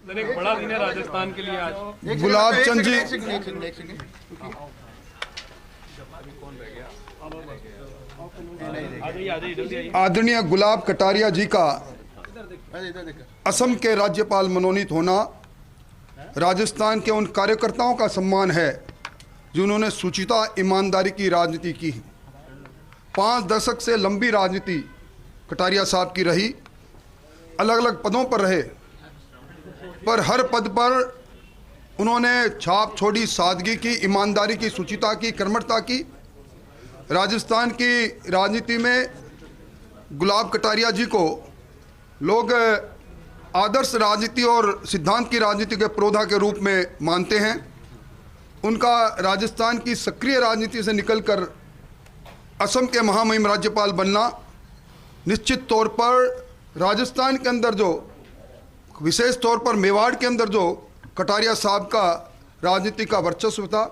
एक बड़ा दिन है राजस्थान के लिए आज। गुलाब चंद जी, आदरणीय गुलाब कटारिया जी का असम के राज्यपाल मनोनीत होना राजस्थान के उन कार्यकर्ताओं का सम्मान है जिन्होंने सुचिता ईमानदारी की राजनीति की। 5 दशक से लंबी राजनीति कटारिया साहब की रही, अलग अलग पदों पर रहे, पर हर पद पर उन्होंने छाप छोड़ी, सादगी की, ईमानदारी की, सुचिता की, कर्मठता की। राजस्थान की राजनीति में गुलाब कटारिया जी को लोग आदर्श राजनीति और सिद्धांत की राजनीति के पुरोधा के रूप में मानते हैं। उनका राजस्थान की सक्रिय राजनीति से निकलकर असम के महामहिम राज्यपाल बनना निश्चित तौर पर राजस्थान के अंदर जो विशेष तौर पर मेवाड़ के अंदर जो कटारिया साहब का राजनीति का वर्चस्व था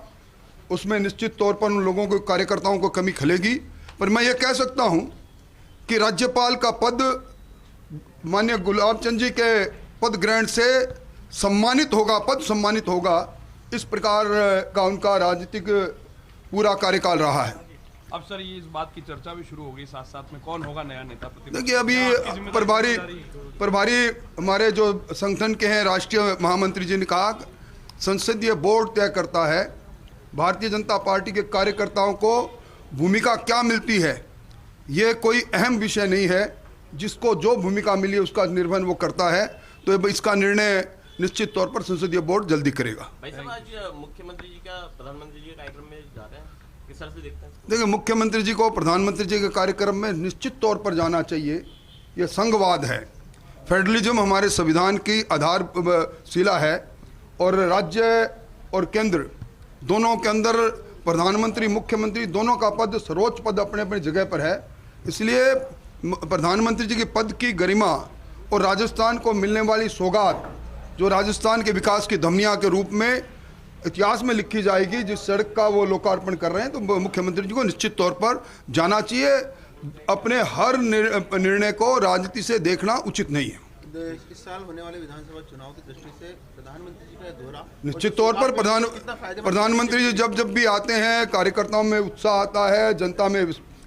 उसमें निश्चित तौर पर उन लोगों को, कार्यकर्ताओं को कमी खलेगी। पर मैं ये कह सकता हूं कि राज्यपाल का पद माननीय गुलाब चंद जी के पद ग्रहण से सम्मानित होगा, पद सम्मानित होगा, इस प्रकार का उनका राजनीतिक पूरा कार्यकाल रहा है। अब सर ये इस बात की चर्चा भी शुरू हो गई, साथ साथ में कौन होगा नया नेता प्रतिपक्ष। देखिए अभी प्रभारी हमारे जो संगठन के हैं राष्ट्रीय महामंत्री जी ने कहा संसदीय बोर्ड तय करता है भारतीय जनता पार्टी के कार्यकर्ताओं को भूमिका क्या मिलती है। ये कोई अहम विषय नहीं है, जिसको जो भूमिका मिली उसका निर्वहन वो करता है, तो इसका निर्णय निश्चित तौर पर संसदीय बोर्ड जल्दी करेगा। भाई साहब आज मुख्यमंत्री जी का प्रधानमंत्री जी के कार्यक्रम में जा रहे हैं, किस तरह से देखते हैं? देखिए मुख्यमंत्री जी को प्रधानमंत्री जी के कार्यक्रम में निश्चित तौर पर जाना चाहिए। ये संघवाद है, फेडरलिज्म हमारे संविधान की आधारशिला है और राज्य और केंद्र दोनों के अंदर प्रधानमंत्री मुख्यमंत्री दोनों का पद सर्वोच्च पद अपने अपनी जगह पर है। इसलिए प्रधानमंत्री जी के पद की गरिमा और राजस्थान को मिलने वाली सौगात जो राजस्थान के विकास की धमनियाँ के रूप में इतिहास में लिखी जाएगी, जिस सड़क का वो लोकार्पण कर रहे हैं, तो मुख्यमंत्री जी को निश्चित तौर पर जाना चाहिए। अपने हर निर्णय को राजनीति से देखना उचित नहीं है। इस साल होने वाले विधानसभा चुनाव की दृष्टि से प्रधानमंत्री जी का दौरा निश्चित तौर पर प्रधानमंत्री जी जब भी आते हैं कार्यकर्ताओं में उत्साह आता है, जनता में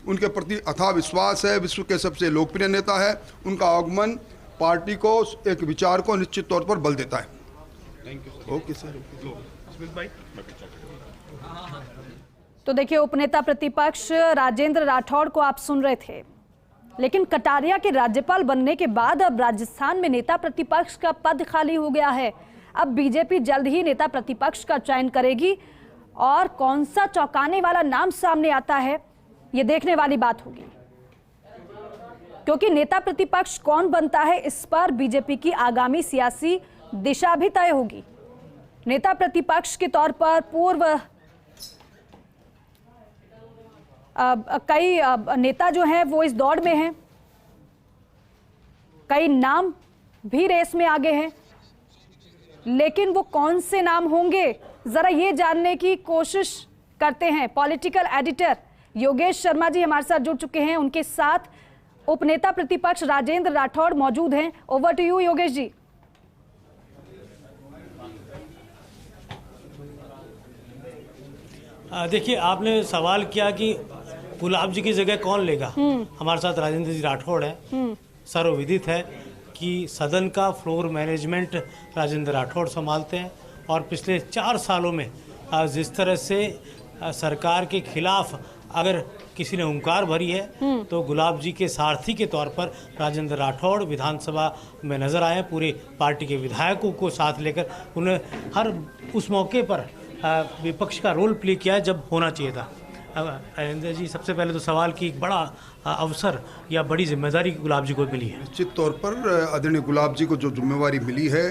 उनके प्रति अथाह विश्वास है, विश्व के सबसे लोकप्रिय नेता है। उनका आगमन पार्टी को एक विचार को निश्चित तौर पर बल देता है। Thank you. Okay sir. भाई तो देखिए उपनेता प्रतिपक्ष राजेंद्र राठौड़ को आप सुन रहे थे, लेकिन कटारिया के राज्यपाल बनने के बाद अब राजस्थान में नेता प्रतिपक्ष का पद खाली हो गया है। अब बीजेपी जल्द ही नेता प्रतिपक्ष का चयन करेगी और कौन सा चौंकाने वाला नाम सामने आता है ये देखने वाली बात होगी, क्योंकि नेता प्रतिपक्ष कौन बनता है इस पर बीजेपी की आगामी सियासी दिशा भी तय होगी। नेता प्रतिपक्ष के तौर पर पूर्व कई नेता जो हैं वो इस दौड़ में हैं, कई नाम भी रेस में आगे हैं, लेकिन वो कौन से नाम होंगे जरा ये जानने की कोशिश करते हैं। पॉलिटिकल एडिटर योगेश शर्मा जी हमारे साथ जुड़ चुके हैं, उनके साथ उपनेता प्रतिपक्ष राजेंद्र राठौड़ मौजूद हैं। Over to you Yogesh ji. देखिए आपने सवाल किया कि गुलाब जी की जगह कौन लेगा। हमारे साथ राजेंद्र जी राठौड़ हैं। सर्वविदित है कि सदन का फ्लोर मैनेजमेंट राजेंद्र राठौड़ संभालते हैं और पिछले 4 सालों में जिस तरह से सरकार के खिलाफ अगर किसी ने हुंकार भरी है तो गुलाब जी के सारथी के तौर पर राजेंद्र राठौड़ विधानसभा में नजर आए। पूरे पार्टी के विधायकों को साथ लेकर उन्हें हर उस मौके पर विपक्ष का रोल प्ले किया है जब होना चाहिए था। राजेंद्र जी सबसे पहले तो सवाल की एक बड़ा अवसर या बड़ी जिम्मेदारी गुलाब जी को मिली है। निश्चित तौर पर आदरणीय गुलाब जी को जो जिम्मेवारी मिली है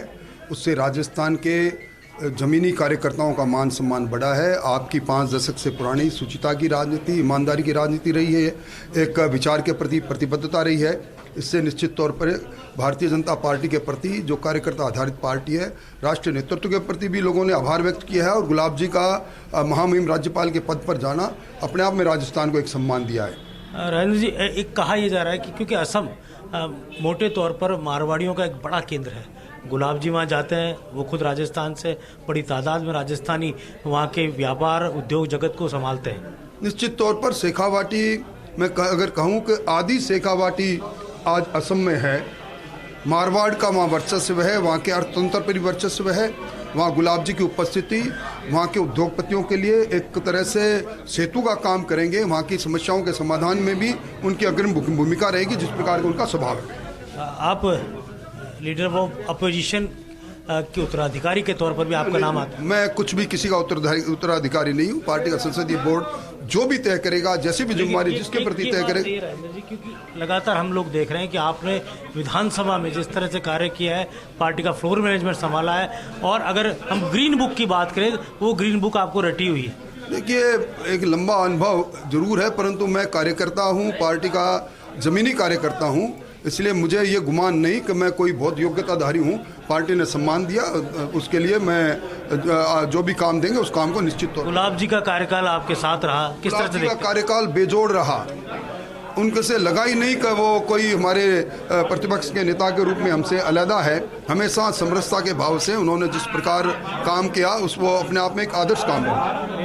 उससे राजस्थान के जमीनी कार्यकर्ताओं का मान सम्मान बढ़ा है। आपकी 5 दशक से पुरानी सुचिता की राजनीति, ईमानदारी की राजनीति रही है, एक विचार के प्रति प्रतिबद्धता रही है। इससे निश्चित तौर पर भारतीय जनता पार्टी के प्रति जो कार्यकर्ता आधारित पार्टी है, राष्ट्रीय नेतृत्व के प्रति भी लोगों ने आभार व्यक्त किया है और गुलाब जी का महामहिम राज्यपाल के पद पर जाना अपने आप में राजस्थान को एक सम्मान दिया है। राजेंद्र जी एक कहा यह जा रहा है कि क्योंकि असम मोटे तौर पर मारवाड़ियों का एक बड़ा केंद्र है, गुलाब जी वहाँ जाते हैं, वो खुद राजस्थान से बड़ी तादाद में राजस्थानी वहाँ के व्यापार उद्योग जगत को संभालते हैं। निश्चित तौर पर शेखावाटी मैं अगर कहूँ कि आदि शेखावाटी आज असम में है, मारवाड़ का वहाँ वर्चस्व है, वहाँ के अर्थतंत्र पर वर्चस्व है, वहाँ गुलाब जी की उपस्थिति वहाँ के उद्योगपतियों के लिए एक तरह से सेतु का काम करेंगे, वहाँ की समस्याओं के समाधान में भी उनकी अग्रिम भूमिका रहेगी, जिस प्रकार का उनका स्वभाव है। आप लीडर ऑफ अपोजिशन के उत्तराधिकारी के तौर पर भी आपका नाम आता है? मैं कुछ भी किसी का उत्तराधिकारी नहीं हूँ। पार्टी का संसदीय बोर्ड जो भी तय करेगा, जैसी भी जिम्मेदारी जिसके प्रति तय करे। क्योंकि लगातार हम लोग देख रहे हैं कि आपने विधानसभा में जिस तरह से कार्य किया है, पार्टी का फ्लोर मैनेजमेंट संभाला है, और अगर हम ग्रीन बुक की बात करें वो ग्रीन बुक आपको रटी हुई है। देखिए, एक लंबा अनुभव जरूर है, परंतु मैं कार्यकर्ता हूँ, पार्टी का जमीनी कार्यकर्ता हूँ, इसलिए मुझे ये गुमान नहीं कि मैं कोई बहुत योग्यताधारी हूँ। पार्टी ने सम्मान दिया, उसके लिए मैं जो भी काम देंगे उस काम को निश्चित तौर पर। गुलाब जी का कार्यकाल आपके साथ रहा, किस तरह से? का कार्यकाल बेजोड़ रहा, उनके से लगा ही नहीं कि वो कोई हमारे प्रतिपक्ष के नेता के रूप में हमसे अलहदा है। हमेशा समरसता के भाव से उन्होंने जिस प्रकार काम किया उस वो अपने आप में एक आदर्श काम है।